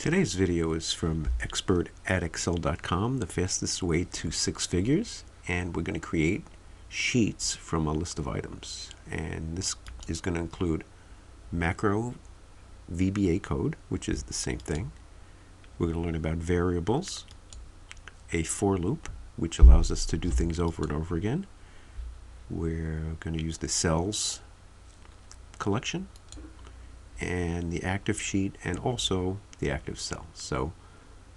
Today's video is from expert@excel.com, the fastest way to six figures, and we're going to create sheets from a list of items. And this is going to include macro VBA code, which is the same thing. We're going to learn about variables, a for loop, which allows us to do things over and over again. We're going to use the cells collection and the active sheet and also the active cell. So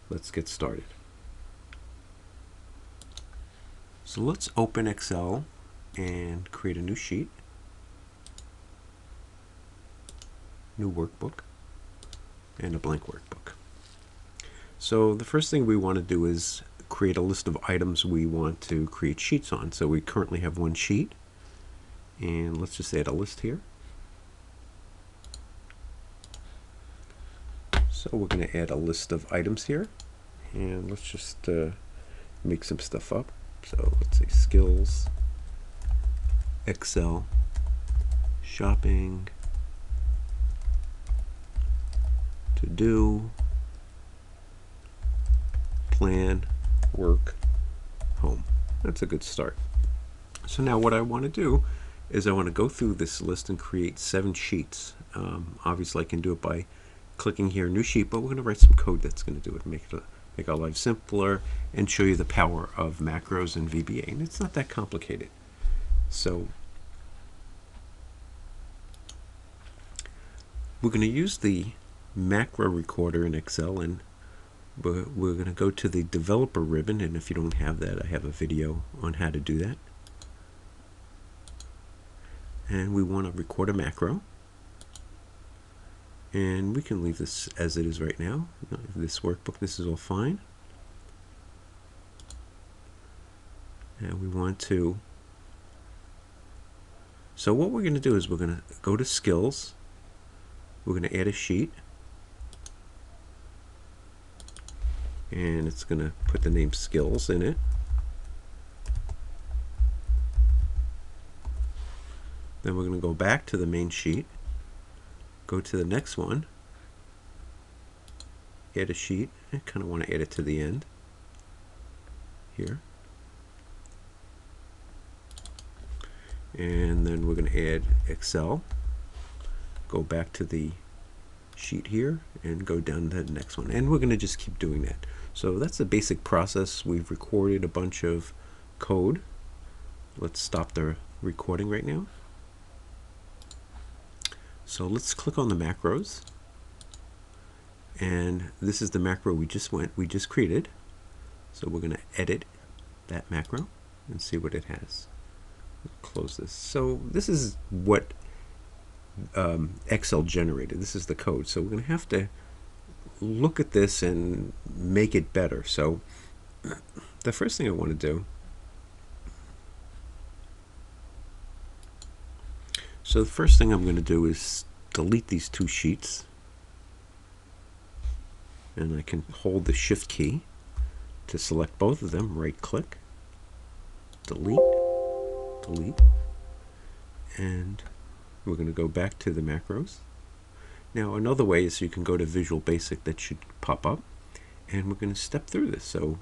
let's get started. So let's open Excel and create a new sheet, new workbook, and a blank workbook. So the first thing we want to do is create a list of items we want to create sheets on. So we currently have one sheet, and let's just add a list here. So we're going to add a list of items here, and let's just make some stuff up. So let's say skills, Excel, shopping, to do, plan, work, home. That's a good start. So now what I want to do is I want to go through this list and create 7 sheets. Obviously I can do it by clicking here, new sheet, but we're going to write some code that's going to do it, make our life simpler and show you the power of macros and VBA. And it's not that complicated. So we're going to use the macro recorder in Excel, and we're going to go to the developer ribbon, and if you don't have that, I have a video on how to do that. And we want to record a macro. And we can leave this as it is right now. This workbook, this is all fine. And we want to, so what we're going to do is we're going to go to skills. We're going to add a sheet. And it's going to put the name skills in it. Then we're going to go back to the main sheet. Go to the next one, add a sheet. I kind of want to add it to the end here. And then we're going to add Excel, go back to the sheet here and go down to the next one. And we're going to just keep doing that. So that's the basic process. We've recorded a bunch of code. Let's stop the recording right now. So let's click on the macros, and this is the macro we just created. So we're going to edit that macro and see what it has. Close this. So this is what Excel generated. This is the code. So we're going to have to look at this and make it better. So the first thing I want to do, so the first thing I'm going to do is delete these 2 sheets, and I can hold the shift key to select both of them, right click, delete, delete, and we're going to go back to the macros. Now another way is you can go to Visual Basic, that should pop up, and we're going to step through this. So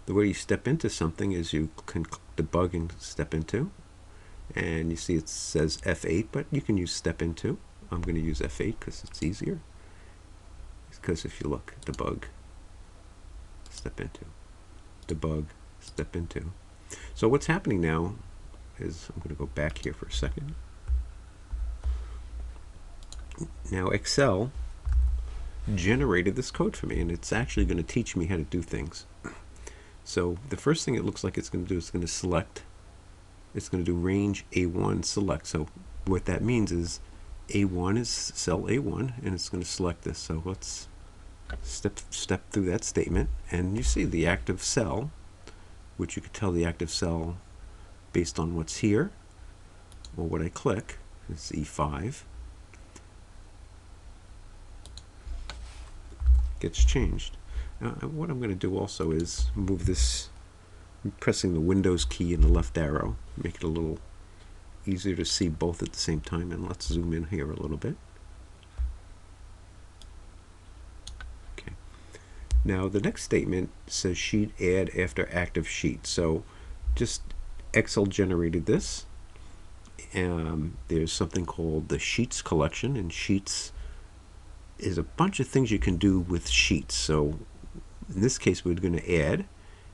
the way you step into something is you can debug and step into. And you see it says F8, but you can use step into. I'm going to use F8 because it's easier. Because if you look, debug, step into, debug, step into. So what's happening now is, I'm going to go back here for a second. Now Excel generated this code for me, and it's actually going to teach me how to do things. So the first thing it looks like it's going to do is going to select. It's going to do range A1 select. So what that means is A1 is cell A1, and it's going to select this. So let's step through that statement, and you see the active cell, which you could tell the active cell based on what's here, or what I click. It's E5. Gets changed. Now, what I'm going to do also is move this. I'm pressing the Windows key and the left arrow, make it a little easier to see both at the same time, and let's zoom in here a little bit. Now the next statement says sheet add after active sheet. So just Excel generated this. There's something called the Sheets collection, and Sheets is a bunch of things you can do with Sheets. So in this case, we're going to add,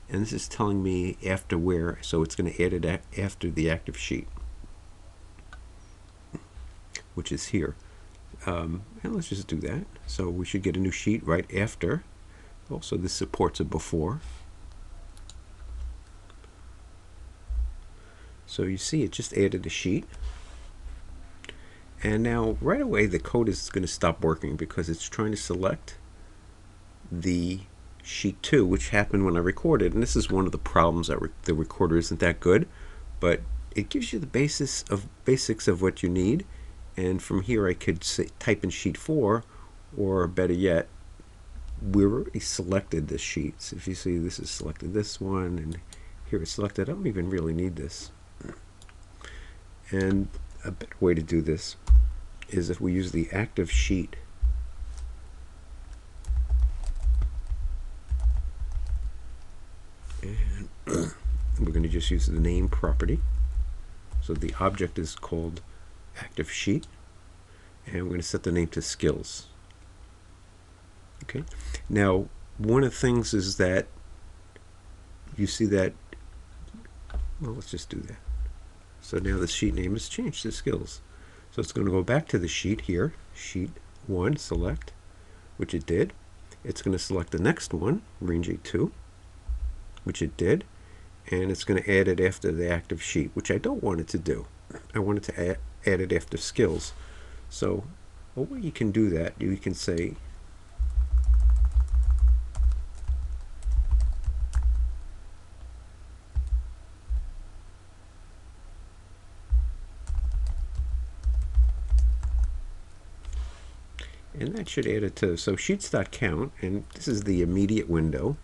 and this is telling me after where, so it's going to add it after the active sheet, which is here. And let's just do that. So we should get a new sheet right after. Also, this supports a before. So you see it just added a sheet. And now right away the code is going to stop working because it's trying to select the sheet 2, which happened when I recorded. And this is one of the problems that the recorder isn't that good, but it gives you the basics of what you need. And from here I could type in sheet 4, or better yet, we already selected the sheets. If you see, this is selected this one, and here it's selected. I don't even really need this. And a better way to do this is if we use the active sheet. And we're going to just use the name property. So the object is called active sheet, and we're going to set the name to skills. Okay. Now, one of the things is that you see that, well, let's just do that. So now the sheet name is changed to skills. So it's going to go back to the sheet here, sheet 1, select, which it did. It's going to select the next one, range 2, which it did. And it's going to add it after the active sheet, which I don't want it to do. I want it to add it after skills. So a way you can do that, you can say and that should add it to, so sheets.count, and this is the immediate window,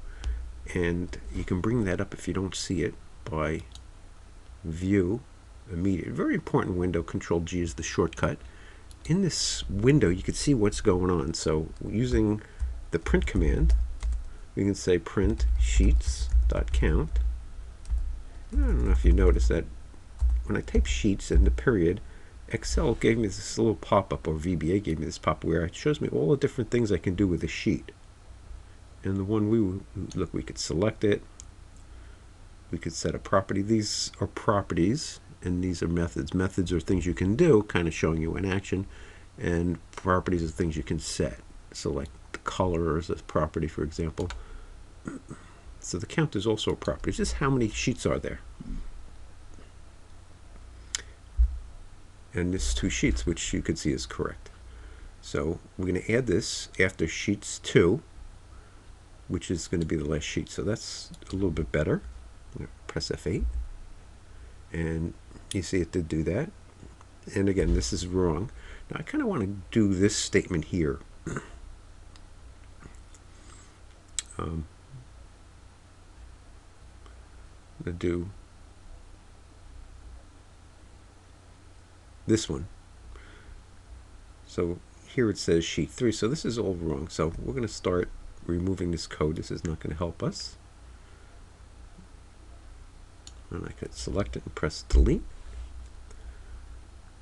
and you can bring that up if you don't see it by view immediate. Very important window. Control G is the shortcut. In this window you can see what's going on. So using the print command, we can say print sheets.count. I don't know if you notice that when I type sheets in the period, Excel gave me this little pop-up, or VBA gave me this pop-up where it shows me all the different things I can do with a sheet. And the one we could select it. We could set a property. These are properties, and these are methods. Methods are things you can do, kind of showing you in action, and properties are things you can set. Select the color as a property, for example. So the count is also a property. It's just how many sheets are there. And this 2 sheets, which you can see is correct. So we're going to add this after sheets 2, which is going to be the last sheet. So that's a little bit better. I'm going to press F8, and you see it did do that. And again, this is wrong. Now I kind of want to do this statement here. I'm going to do this one. So here it says sheet 3, so this is all wrong. So we're going to start removing this code. This is not going to help us. And I could select it and press delete.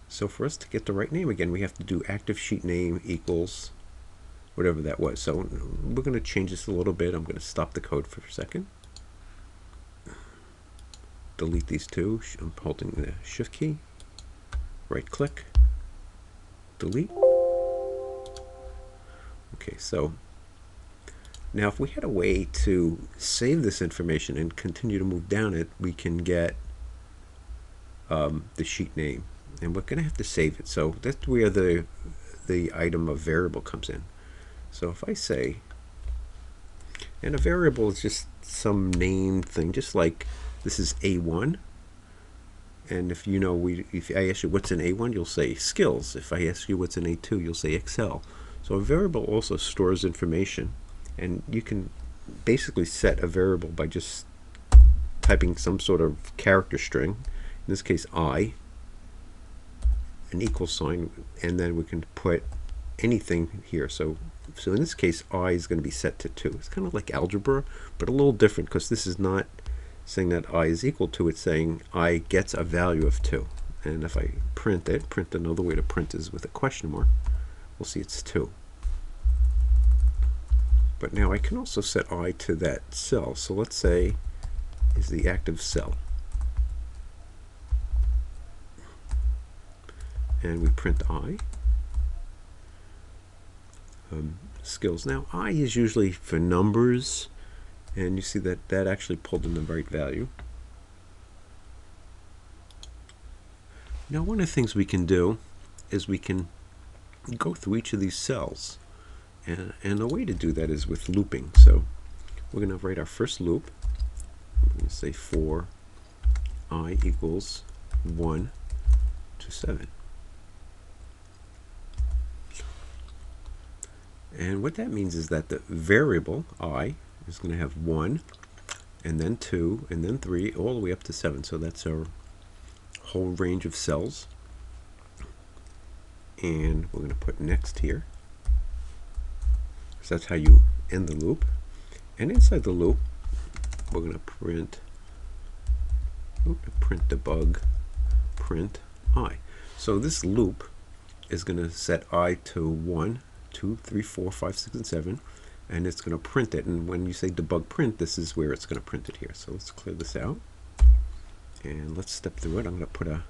So for us to get the right name again, we have to do active sheet name equals whatever that was. So we're going to change this a little bit. I'm going to stop the code for a second. Delete these 2. I'm holding the shift key. Right click, delete. Okay, so now if we had a way to save this information and continue to move down it, we can get the sheet name, and we're going to have to save it. So that's where the item of variable comes in. So if I say, and a variable is just some name thing, just like this is A1. And if you know, if I ask you what's in A1, you'll say skills. If I ask you what's in A2, you'll say Excel. So a variable also stores information, and you can basically set a variable by just typing some sort of character string, in this case I, an equal sign, and then we can put anything here. So So in this case, I is going to be set to 2. It's kind of like algebra, but a little different because this is not saying that I is equal to, it's saying I gets a value of 2. And if I print it, another way to print is with a question mark, we'll see it's 2. But now I can also set I to that cell. So let's say is the active cell. And we print I. Skills. Now I is usually for numbers, and you see that that actually pulled in the right value. Now one of the things we can do is we can go through each of these cells, and the way to do that is with looping. So we're going to write our first loop. We're going to say for I equals 1 to 7. And what that means is that the variable I is going to have 1, and then 2, and then 3, all the way up to 7. So that's our whole range of cells. And we're going to put next here. So that's how you end the loop. And inside the loop, we're going to print debug print I. So this loop is going to set I to 1, 2, 3, 4, 5, 6, and 7, and it's going to print it. And when you say debug print, this is where it's going to print it here. So let's clear this out, and let's step through it. I'm going to put a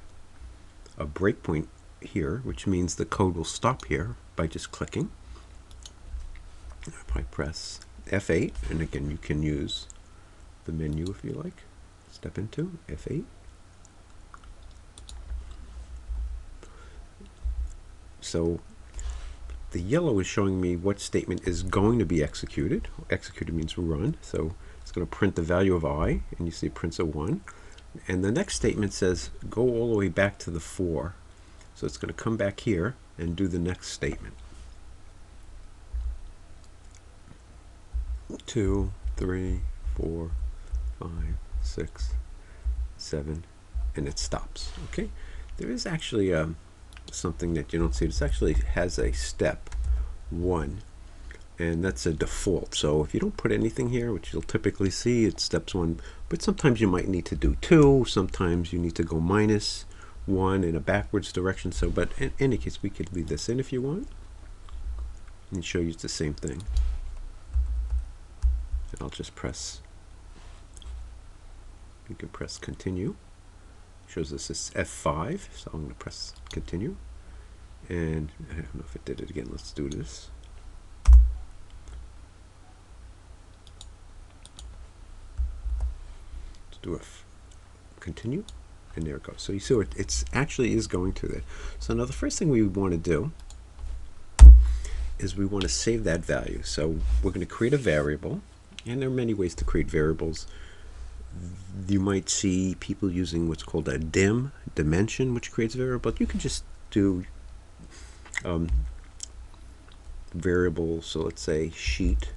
breakpoint here, which means the code will stop here by just clicking. If I press F8, and again you can use the menu if you like. Step into F8. So the yellow is showing me what statement is going to be executed. Executed means run. So it's going to print the value of I, and you see it prints a 1. And the next statement says go all the way back to the 4. So it's going to come back here and do the next statement. 2, 3, 4, 5, 6, 7, and it stops. Okay, there is actually something that you don't see. This actually has a step 1, and that's a default. So if you don't put anything here, which you'll typically see, it's steps 1, but sometimes you might need to do 2, sometimes you need to go -1 in a backwards direction. So, but in any case, we could leave this in if you want and show you it's the same thing. And I'll just press, you can press continue. Shows us this F5, so I'm going to press continue, and I don't know if it did it again. Let's do this. Let's do a continue, and there it goes. So you see it's actually is going to that. So now the first thing we want to do is we want to save that value. So we're going to create a variable, and there are many ways to create variables. You might see people using what's called a dimension, which creates a variable. But you can just do variable. So let's say sheet,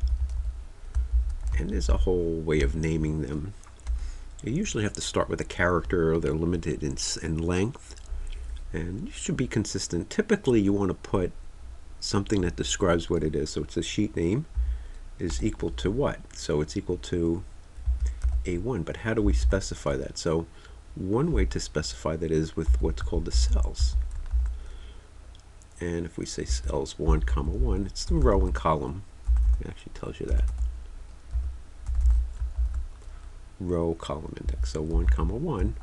and there's a whole way of naming them. You usually have to start with a character, or they're limited in length, and you should be consistent. Typically you want to put something that describes what it is. So it's a sheet name is equal to what? So it's equal to A1, but how do we specify that? So one way to specify that is with what's called the cells. And if we say cells 1, 1, it's the row and column. It actually tells you that. Row, column index. So 1, 1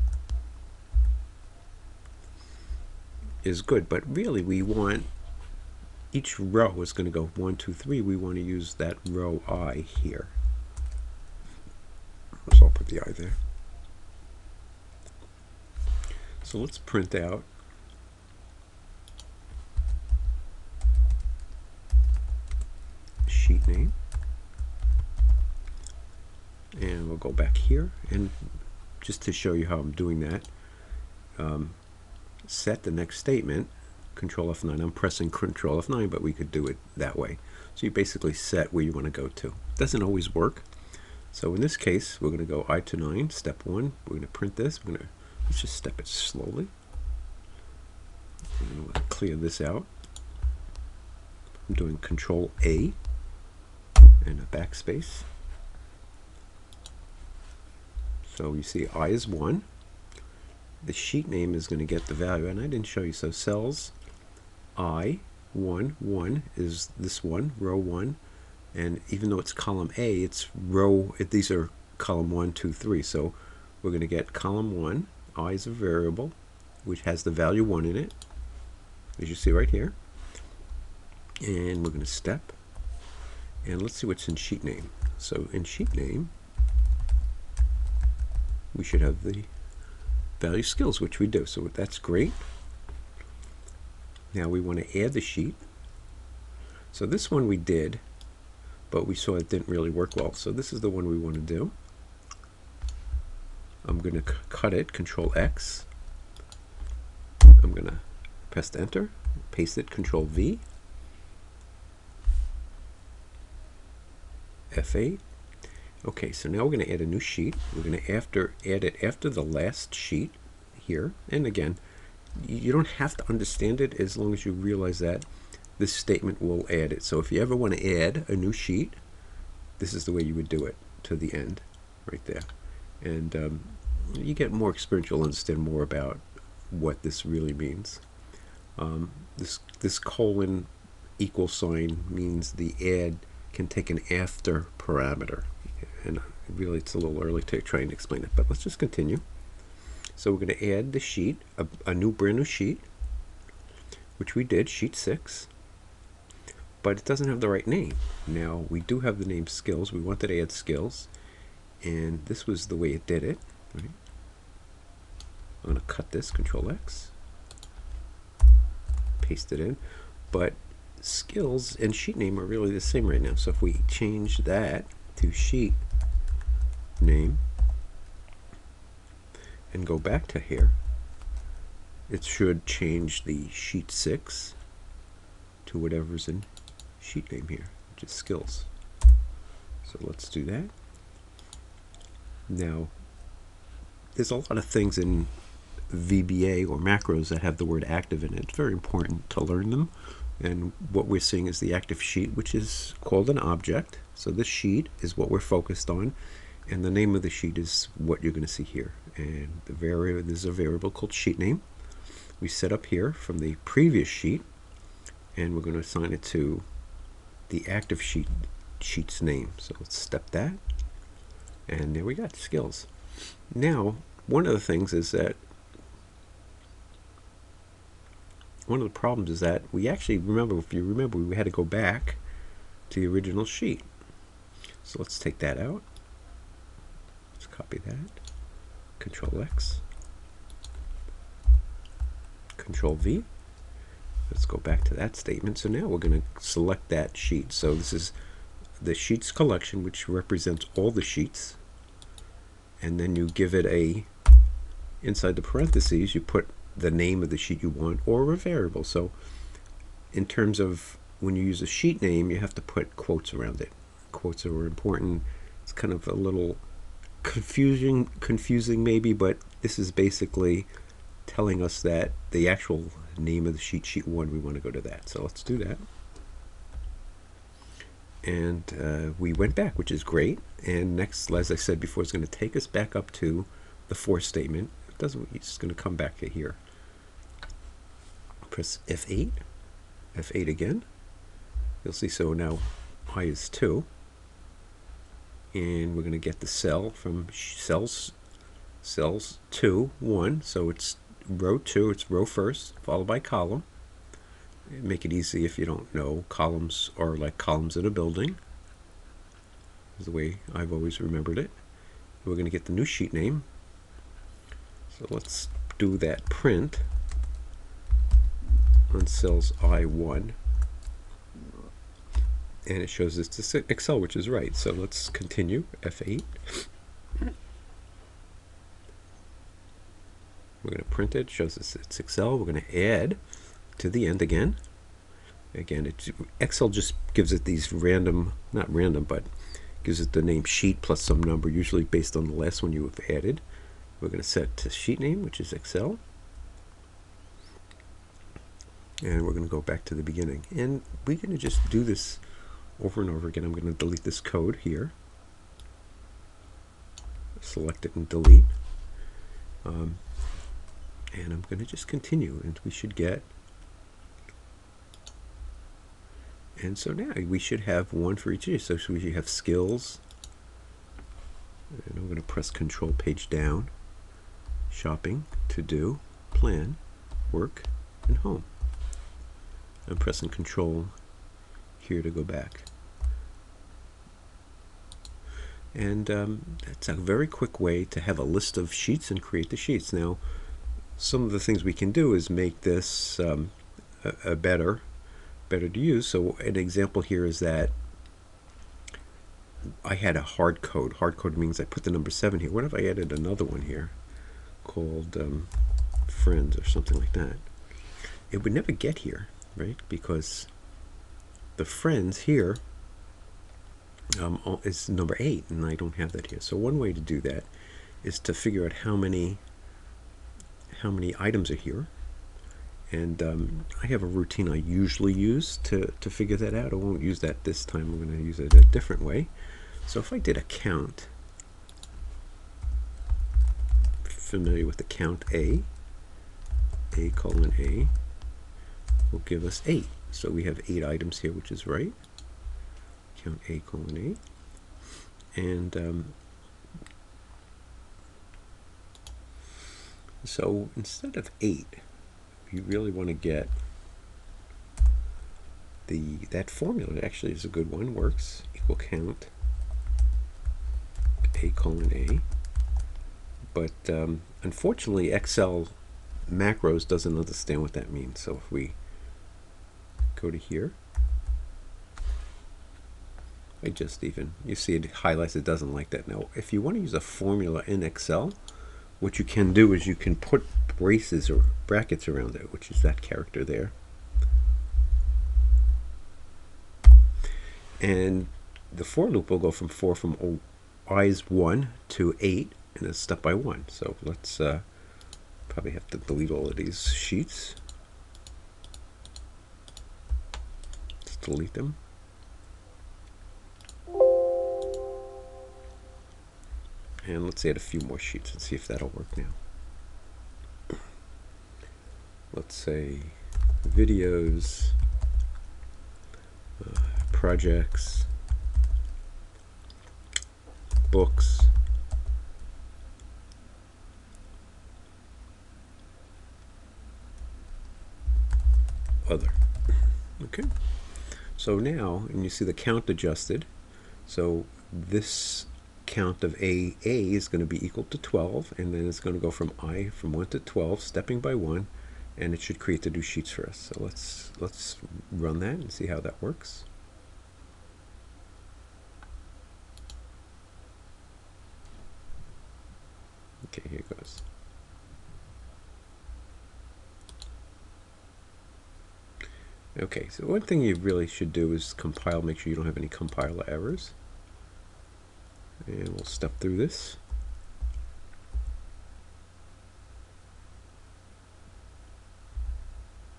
is good, but really we want each row is going to go 1, 2, 3. We want to use that row I here. So I'll put the I there. So let's print out sheet name, and we'll go back here, and just to show you how I'm doing that, set the next statement, Control F9. I'm pressing Control F9, but we could do it that way. So you basically set where you want to go to. Doesn't always work. So in this case, we're going to go I to 9, step 1. We're going to print this. Let's just step it slowly. And we'll clear this out. I'm doing Control A and a backspace. So you see I is 1. The sheet name is going to get the value, and I didn't show you. So cells I 1 1 is this one, row 1, and even though it's column A, it's row. These are column 1, 2, 3. So we're going to get column 1. I is a variable which has the value 1 in it, as you see right here. And we're going to step, and let's see what's in sheet name. So in sheet name, we should have the value skills, which we do. So that's great. Now we want to add the sheet. So this one we did, but we saw it didn't really work well. So this is the one we want to do. I'm going to cut it, Control X. I'm going to press Enter, paste it, Control V, F8. Okay, so now we're going to add a new sheet. We're going to add it after the last sheet here. And again, you don't have to understand it as long as you realize that this statement will add it. So if you ever want to add a new sheet, this is the way you would do it to the end, right there. And you get more experience, you'll understand more about what this really means. This colon equal sign means the add can take an after parameter. And really it's a little early to try and explain it, but let's just continue. So we're going to add the sheet, a brand new sheet, which we did, sheet 6, but it doesn't have the right name. Now we do have the name skills. We wanted to add skills, and this was the way it did it. Right? I'm going to cut this, Control X, paste it in, but skills and sheet name are really the same right now. So if we change that to sheet name and go back to here, it should change the sheet 6 to whatever's in sheet name here, which is skills. So let's do that. Now there's a lot of things in VBA or macros that have the word active in it. It's very important to learn them. And what we're seeing is the active sheet, which is called an object. So this sheet is what we're focused on, and the name of the sheet is what you're going to see here. And there's a variable called sheet name. We set up here from the previous sheet, and we're going to assign it to the active sheet's name. So let's step that, and there we got skills. Now, one of the things is that one of the problems is that we actually if you remember, we had to go back to the original sheet. So let's take that out. Let's copy that. Control X. Control V. Let's go back to that statement. So now we're going to select that sheet. So this is the sheets collection, which represents all the sheets. And then you give it inside the parentheses, you put the name of the sheet you want or a variable. So in terms of when you use a sheet name, you have to put quotes around it. Quotes are important. It's kind of a little confusing maybe, but this is basically telling us that the actual name of the sheet 1, we want to go to that. So let's do that. And we went back, which is great. And next, as I said before, it's going to take us back up to the for statement. It doesn't. It's just going to come back to here. Press F8. F8 again. You'll see. So now I is 2, and we're going to get the cell from cells 2 1. So it's row 2. It's row first, followed by column. Make it easy if you don't know. Columns are like columns in a building. Is the way I've always remembered it. We're going to get the new sheet name. So let's do that print on cells I1. And it shows this to Excel, which is right. So let's continue, F8. We're going to print it, shows us it's Excel. We're going to add to the end again. Excel just gives it these random, not random, but gives it the name sheet plus some number, usually based on the last one you have added. We're going to set to sheet name, which is Excel. And we're going to go back to the beginning. And we're going to just do this over and over again. I'm going to delete this code here. Select it and delete. And I'm going to just continue, and we should get, and so now we should have one for each of these. So we should have skills, and I'm going to press Control page down, shopping, to do, plan, work, and home. I'm pressing Control here to go back. And that's a very quick way to have a list of sheets and create the sheets. Now, some of the things we can do is make this a better to use. So an example here is that I had a hard code. Hard code means I put the number 7 here. What if I added another one here called friends or something like that? It would never get here, right? Because the friends here is number 8, and I don't have that here. So one way to do that is to figure out how many items are here. And I have a routine I usually use to figure that out. I won't use that this time. I'm going to use it a different way. So if I did a count, familiar with the count A colon A will give us 8. So we have 8 items here, which is right. Count A colon A. And so instead of 8, you really want to get that formula. It actually is a good one, works, equal count A colon A. But unfortunately Excel macros doesn't understand what that means. So if we go to here, you see it highlights, it doesn't like that. Now if you want to use a formula in Excel, what you can do is you can put braces or brackets around it, which is that character there. And the for loop will go from i's 1 to 8, and it's step by 1. So let's probably have to delete all of these sheets. Let's delete them. And let's add a few more sheets and see if that'll work now. Let's say videos, projects, books, other. Okay. So now, and you see the count adjusted. So this count of A is going to be equal to 12, and then it's going to go from 1 to 12, stepping by 1, and it should create the new sheets for us. So let's run that and see how that works. Okay, here it goes. Okay, so one thing you really should do is compile, make sure you don't have any compiler errors. And we'll step through this.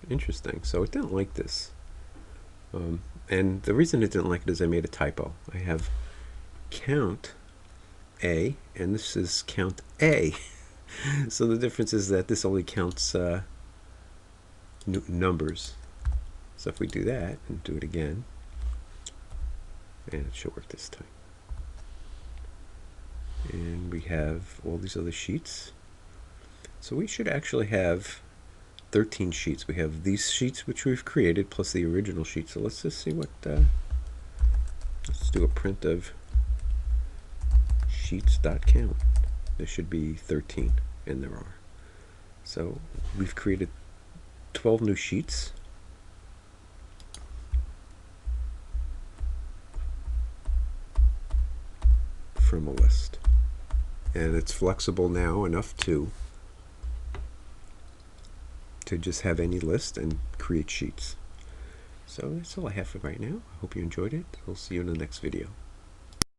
Interesting. So it didn't like this. And the reason it didn't like it is I made a typo. I have count A, and this is count A. So the difference is that this only counts numbers. So if we do that and do it again, and it should work this time. And we have all these other sheets. So we should actually have 13 sheets. We have these sheets which we've created plus the original sheet. So let's just see what, let's do a print of sheets.count. There should be 13, and there are. So we've created 12 new sheets. From a list. And it's flexible now enough to just have any list and create sheets. So that's all I have for right now. I hope you enjoyed it. I'll see you in the next video.